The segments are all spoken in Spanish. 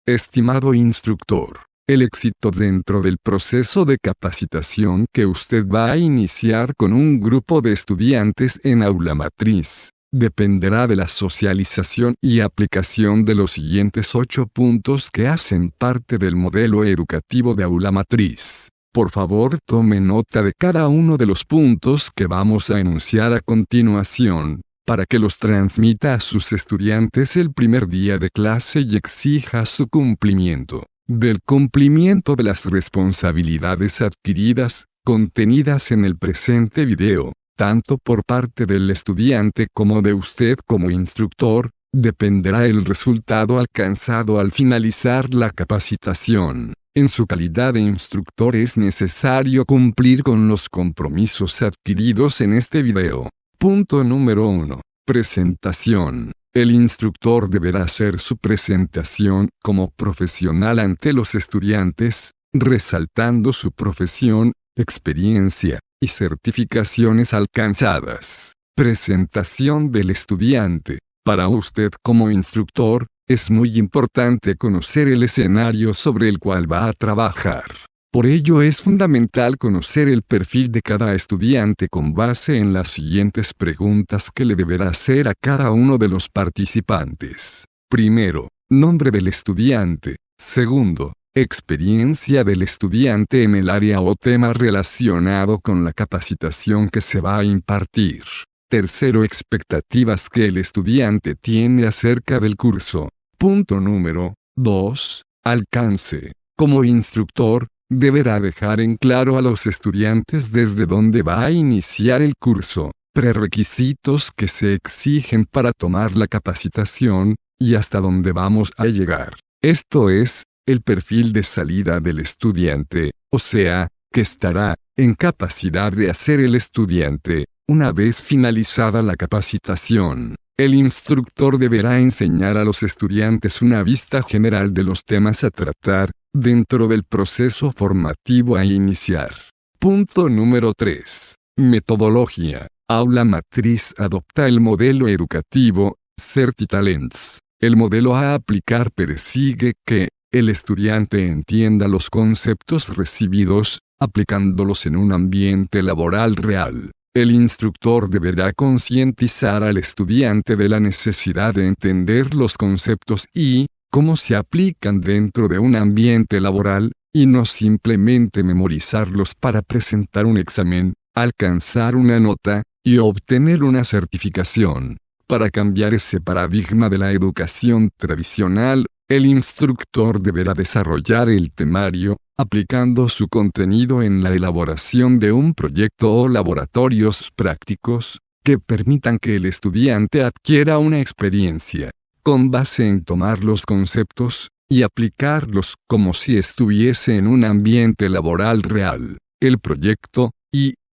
Estimado instructor, el éxito dentro del proceso de capacitación que usted va a iniciar con un grupo de estudiantes en aula matriz, dependerá de la socialización y aplicación de los siguientes 8 puntos que hacen parte del modelo educativo de aula matriz. Por favor, tome nota de cada uno de los puntos que vamos a enunciar a continuación, para que los transmita a sus estudiantes el primer día de clase y exija su cumplimiento. Del cumplimiento de las responsabilidades adquiridas, contenidas en el presente video, tanto por parte del estudiante como de usted como instructor, dependerá el resultado alcanzado al finalizar la capacitación. En su calidad de instructor es necesario cumplir con los compromisos adquiridos en este video. Punto número 1. Presentación. El instructor deberá hacer su presentación como profesional ante los estudiantes, resaltando su profesión, experiencia y certificaciones alcanzadas. Presentación del estudiante. Para usted como instructor, es muy importante conocer el escenario sobre el cual va a trabajar. Por ello es fundamental conocer el perfil de cada estudiante con base en las siguientes preguntas que le deberá hacer a cada uno de los participantes. Primero, nombre del estudiante. Segundo, experiencia del estudiante en el área o tema relacionado con la capacitación que se va a impartir. Tercero, expectativas que el estudiante tiene acerca del curso. Punto número 2. Alcance. Como instructor, deberá dejar en claro a los estudiantes desde dónde va a iniciar el curso, prerequisitos que se exigen para tomar la capacitación, y hasta dónde vamos a llegar. Esto es, el perfil de salida del estudiante, o sea, que estará en capacidad de hacer el estudiante, una vez finalizada la capacitación. El instructor deberá enseñar a los estudiantes una vista general de los temas a tratar, dentro del proceso formativo a iniciar. Punto número 3. Metodología. Aula Matriz adopta el modelo educativo, CertiTalents. El modelo a aplicar persigue que el estudiante entienda los conceptos recibidos, aplicándolos en un ambiente laboral real. El instructor deberá concientizar al estudiante de la necesidad de entender los conceptos y cómo se aplican dentro de un ambiente laboral, y no simplemente memorizarlos para presentar un examen, alcanzar una nota, y obtener una certificación. Para cambiar ese paradigma de la educación tradicional, el instructor deberá desarrollar el temario, aplicando su contenido en la elaboración de un proyecto o laboratorios prácticos, que permitan que el estudiante adquiera una experiencia, con base en tomar los conceptos, y aplicarlos como si estuviese en un ambiente laboral real. El proyecto,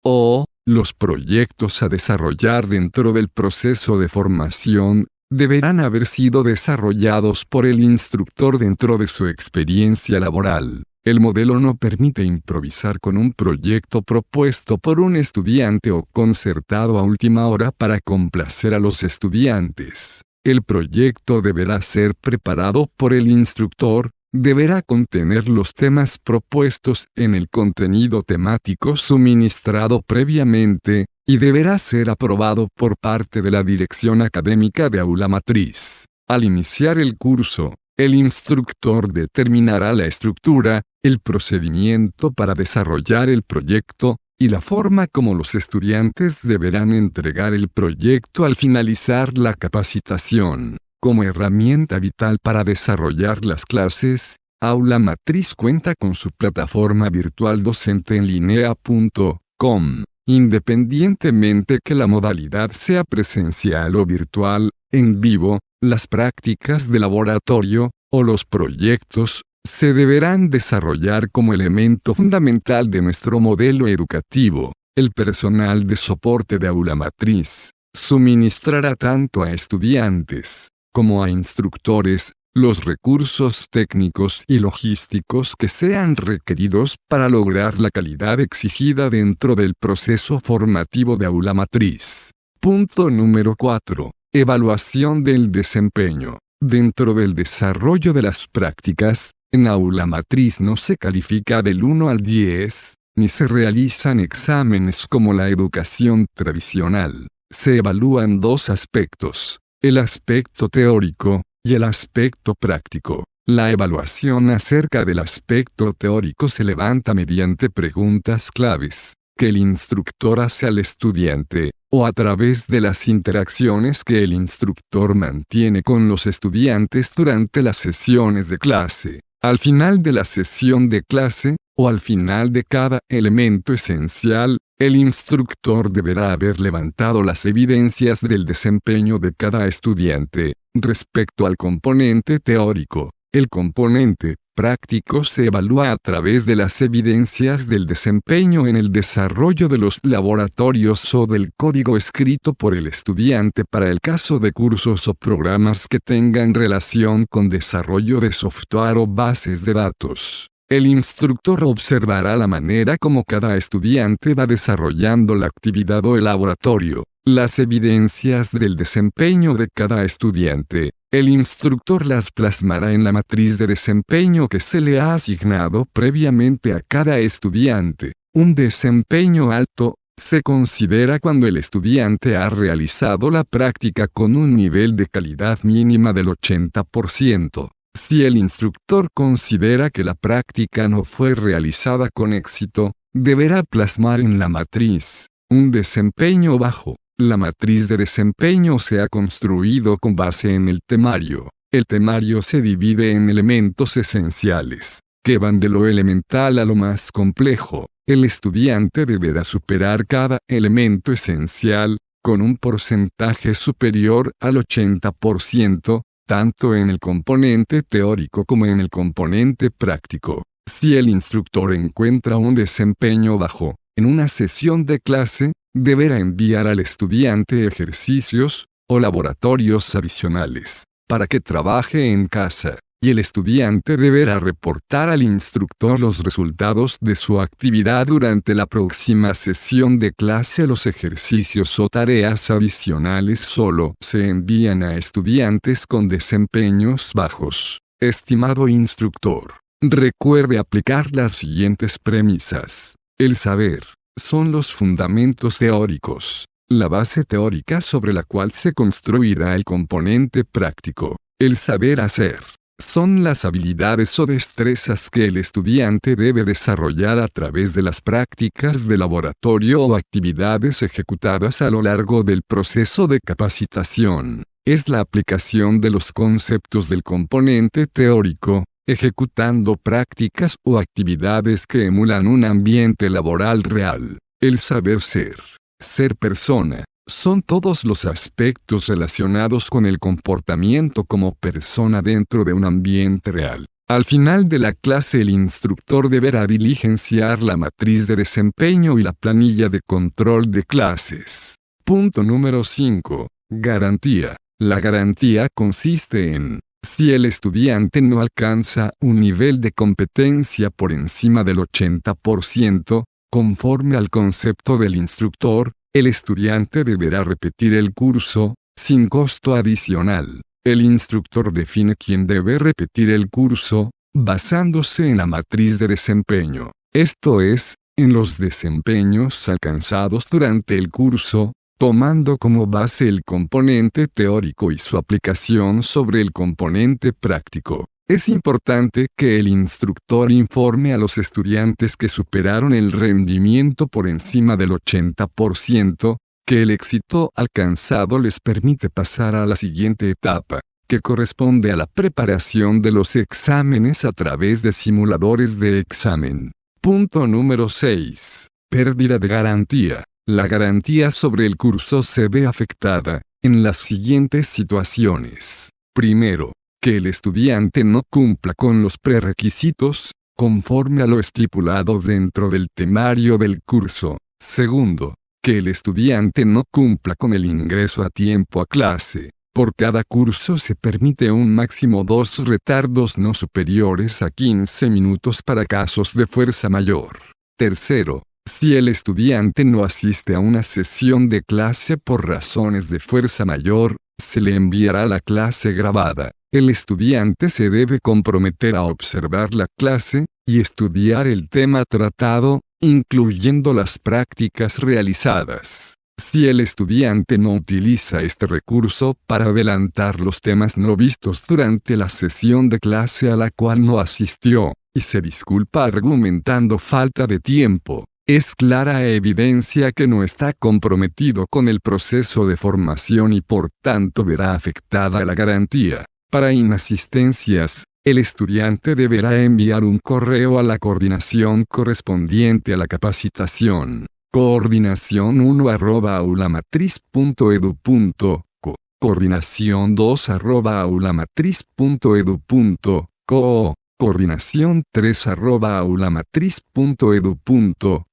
o los proyectos a desarrollar dentro del proceso de formación, deberán haber sido desarrollados por el instructor dentro de su experiencia laboral. El modelo no permite improvisar con un proyecto propuesto por un estudiante o concertado a última hora para complacer a los estudiantes. El proyecto deberá ser preparado por el instructor, deberá contener los temas propuestos en el contenido temático suministrado previamente, y deberá ser aprobado por parte de la dirección académica de aula matriz. Al iniciar el curso, el instructor determinará la estructura, el procedimiento para desarrollar el proyecto, y la forma como los estudiantes deberán entregar el proyecto al finalizar la capacitación. Como herramienta vital para desarrollar las clases, Aula Matriz cuenta con su plataforma virtual docenteenlinea.com. Independientemente que la modalidad sea presencial o virtual, en vivo, las prácticas de laboratorio, o los proyectos, se deberán desarrollar como elemento fundamental de nuestro modelo educativo. El personal de soporte de Aula Matriz suministrará tanto a estudiantes como a instructores los recursos técnicos y logísticos que sean requeridos para lograr la calidad exigida dentro del proceso formativo de Aula Matriz. Punto número 4. Evaluación del desempeño. Dentro del desarrollo de las prácticas, en aula matriz no se califica del 1 al 10, ni se realizan exámenes como la educación tradicional. Se evalúan dos aspectos, el aspecto teórico y el aspecto práctico. La evaluación acerca del aspecto teórico se levanta mediante preguntas claves, que el instructor hace al estudiante, o a través de las interacciones que el instructor mantiene con los estudiantes durante las sesiones de clase. Al final de la sesión de clase, o al final de cada elemento esencial, el instructor deberá haber levantado las evidencias del desempeño de cada estudiante. Respecto al componente teórico, el componente práctico se evalúa a través de las evidencias del desempeño en el desarrollo de los laboratorios o del código escrito por el estudiante para el caso de cursos o programas que tengan relación con desarrollo de software o bases de datos. El instructor observará la manera como cada estudiante va desarrollando la actividad o el laboratorio, las evidencias del desempeño de cada estudiante. El instructor las plasmará en la matriz de desempeño que se le ha asignado previamente a cada estudiante. Un desempeño alto se considera cuando el estudiante ha realizado la práctica con un nivel de calidad mínima del 80%. Si el instructor considera que la práctica no fue realizada con éxito, deberá plasmar en la matriz un desempeño bajo. La matriz de desempeño se ha construido con base en el temario. El temario se divide en elementos esenciales, que van de lo elemental a lo más complejo. El estudiante deberá superar cada elemento esencial, con un porcentaje superior al 80%, tanto en el componente teórico como en el componente práctico. Si el instructor encuentra un desempeño bajo, en una sesión de clase, deberá enviar al estudiante ejercicios o laboratorios adicionales, para que trabaje en casa, y el estudiante deberá reportar al instructor los resultados de su actividad durante la próxima sesión de clase. Los ejercicios o tareas adicionales solo se envían a estudiantes con desempeños bajos. Estimado instructor, recuerde aplicar las siguientes premisas. El saber son los fundamentos teóricos, la base teórica sobre la cual se construirá el componente práctico. El saber hacer son las habilidades o destrezas que el estudiante debe desarrollar a través de las prácticas de laboratorio o actividades ejecutadas a lo largo del proceso de capacitación. Es la aplicación de los conceptos del componente teórico, ejecutando prácticas o actividades que emulan un ambiente laboral real. El saber ser, ser persona, son todos los aspectos relacionados con el comportamiento como persona dentro de un ambiente real. Al final de la clase el instructor deberá diligenciar la matriz de desempeño y la planilla de control de clases. Punto número 5. Garantía. La garantía consiste en: si el estudiante no alcanza un nivel de competencia por encima del 80%, conforme al concepto del instructor, el estudiante deberá repetir el curso, sin costo adicional. El instructor define quién debe repetir el curso, basándose en la matriz de desempeño, esto es, en los desempeños alcanzados durante el curso, tomando como base el componente teórico y su aplicación sobre el componente práctico. Es importante que el instructor informe a los estudiantes que superaron el rendimiento por encima del 80%, que el éxito alcanzado les permite pasar a la siguiente etapa, que corresponde a la preparación de los exámenes a través de simuladores de examen. Punto número 6. Pérdida de garantía. La garantía sobre el curso se ve afectada en las siguientes situaciones. Primero, que el estudiante no cumpla con los prerequisitos, conforme a lo estipulado dentro del temario del curso. Segundo, que el estudiante no cumpla con el ingreso a tiempo a clase. Por cada curso se permite un máximo 2 retardos no superiores a 15 minutos para casos de fuerza mayor. Tercero, si el estudiante no asiste a una sesión de clase por razones de fuerza mayor, se le enviará la clase grabada. el estudiante se debe comprometer a observar la clase, y estudiar el tema tratado, incluyendo las prácticas realizadas. Si el estudiante no utiliza este recurso para adelantar los temas no vistos durante la sesión de clase a la cual no asistió, y se disculpa argumentando falta de tiempo, es clara evidencia que no está comprometido con el proceso de formación y por tanto verá afectada la garantía. Para inasistencias, el estudiante deberá enviar un correo a la coordinación correspondiente a la capacitación. Coordinación1@aulamatriz.edu.co, Coordinación2@aulamatriz.edu.co, Coordinación3@aulamatriz.edu.co.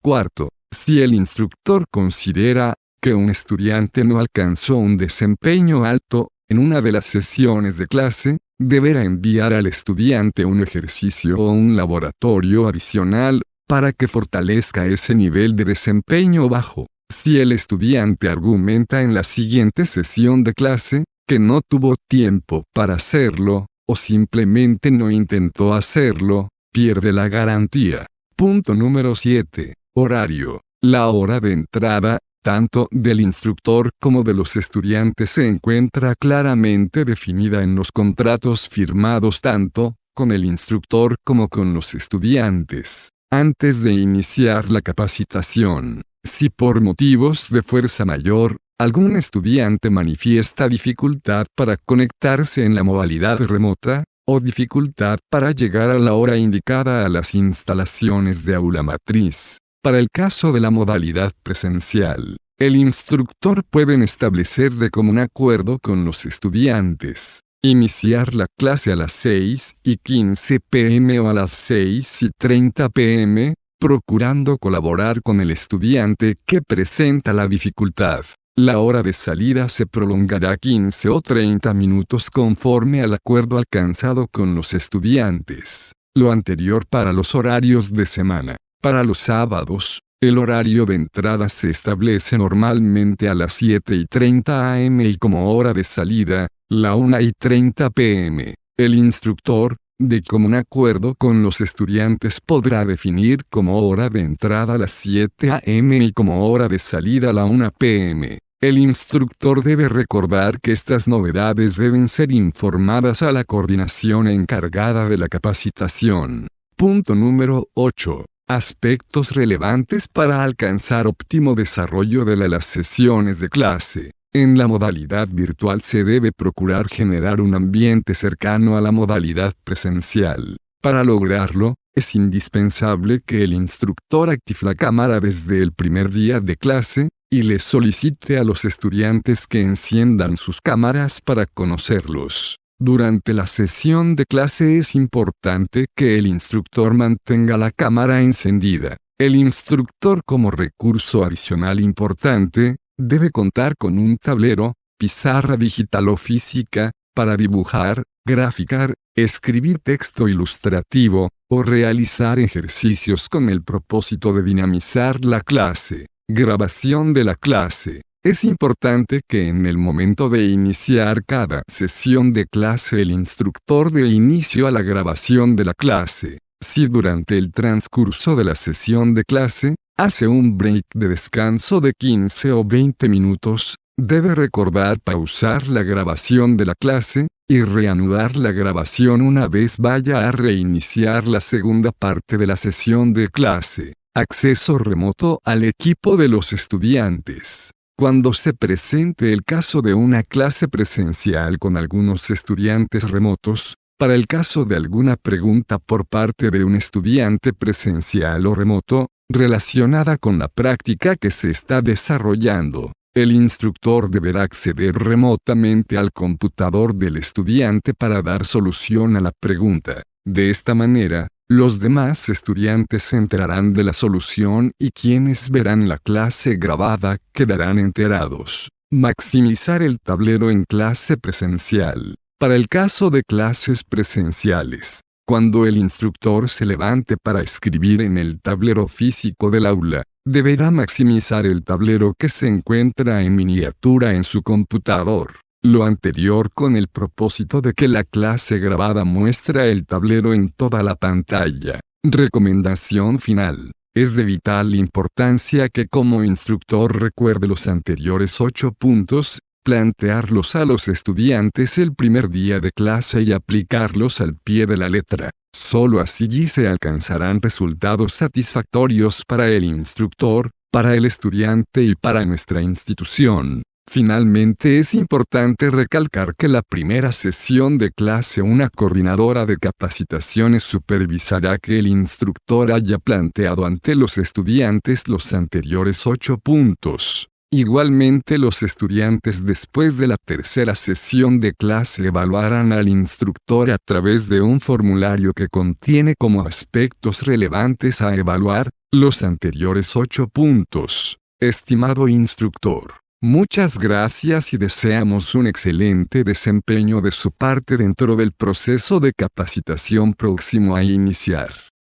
Cuarto, si el instructor considera que un estudiante no alcanzó un desempeño alto en una de las sesiones de clase, deberá enviar al estudiante un ejercicio o un laboratorio adicional para que fortalezca ese nivel de desempeño bajo. Si el estudiante argumenta en la siguiente sesión de clase que no tuvo tiempo para hacerlo, o simplemente no intentó hacerlo, pierde la garantía. Punto número 7. Horario. La hora de entrada, tanto del instructor como de los estudiantes, se encuentra claramente definida en los contratos firmados tanto con el instructor como con los estudiantes. Antes de iniciar la capacitación, si por motivos de fuerza mayor, algún estudiante manifiesta dificultad para conectarse en la modalidad remota, o dificultad para llegar a la hora indicada a las instalaciones de aula matriz, para el caso de la modalidad presencial, el instructor puede establecer de común acuerdo con los estudiantes, iniciar la clase a las 6:15 p.m. o a las 6:30 p.m., procurando colaborar con el estudiante que presenta la dificultad. La hora de salida se prolongará 15 o 30 minutos conforme al acuerdo alcanzado con los estudiantes. Lo anterior para los horarios de semana. Para los sábados, el horario de entrada se establece normalmente a las 7:30 am y como hora de salida, la 1:30 p.m. El instructor, de común acuerdo con los estudiantes, podrá definir como hora de entrada las 7 am y como hora de salida la 1 p.m. El instructor debe recordar que estas novedades deben ser informadas a la coordinación encargada de la capacitación. Punto número 8. Aspectos relevantes para alcanzar óptimo desarrollo de las sesiones de clase. En la modalidad virtual se debe procurar generar un ambiente cercano a la modalidad presencial. Para lograrlo, es indispensable que el instructor active la cámara desde el primer día de clase, y le solicite a los estudiantes que enciendan sus cámaras para conocerlos. Durante la sesión de clase es importante que el instructor mantenga la cámara encendida. El instructor, como recurso adicional importante, debe contar con un tablero, pizarra digital o física, para dibujar, graficar, escribir texto ilustrativo, o realizar ejercicios con el propósito de dinamizar la clase. Grabación de la clase. Es importante que en el momento de iniciar cada sesión de clase el instructor dé inicio a la grabación de la clase. Si durante el transcurso de la sesión de clase, hace un break de descanso de 15 o 20 minutos, debe recordar pausar la grabación de la clase, y reanudar la grabación una vez vaya a reiniciar la segunda parte de la sesión de clase. Acceso remoto al equipo de los estudiantes. Cuando se presente el caso de una clase presencial con algunos estudiantes remotos, para el caso de alguna pregunta por parte de un estudiante presencial o remoto, relacionada con la práctica que se está desarrollando, el instructor deberá acceder remotamente al computador del estudiante para dar solución a la pregunta. De esta manera, los demás estudiantes se enterarán de la solución y quienes verán la clase grabada quedarán enterados. Maximizar el tablero en clase presencial. Para el caso de clases presenciales, cuando el instructor se levante para escribir en el tablero físico del aula, deberá maximizar el tablero que se encuentra en miniatura en su computador. Lo anterior con el propósito de que la clase grabada muestre el tablero en toda la pantalla. Recomendación final. Es de vital importancia que como instructor recuerde los anteriores 8 puntos, plantearlos a los estudiantes el primer día de clase y aplicarlos al pie de la letra. Solo así se alcanzarán resultados satisfactorios para el instructor, para el estudiante y para nuestra institución. Finalmente es importante recalcar que la primera sesión de clase una coordinadora de capacitaciones supervisará que el instructor haya planteado ante los estudiantes los anteriores 8 puntos. Igualmente los estudiantes después de la tercera sesión de clase evaluarán al instructor a través de un formulario que contiene como aspectos relevantes a evaluar, los anteriores 8 puntos. Estimado instructor, muchas gracias y deseamos un excelente desempeño de su parte dentro del proceso de capacitación próximo a iniciar.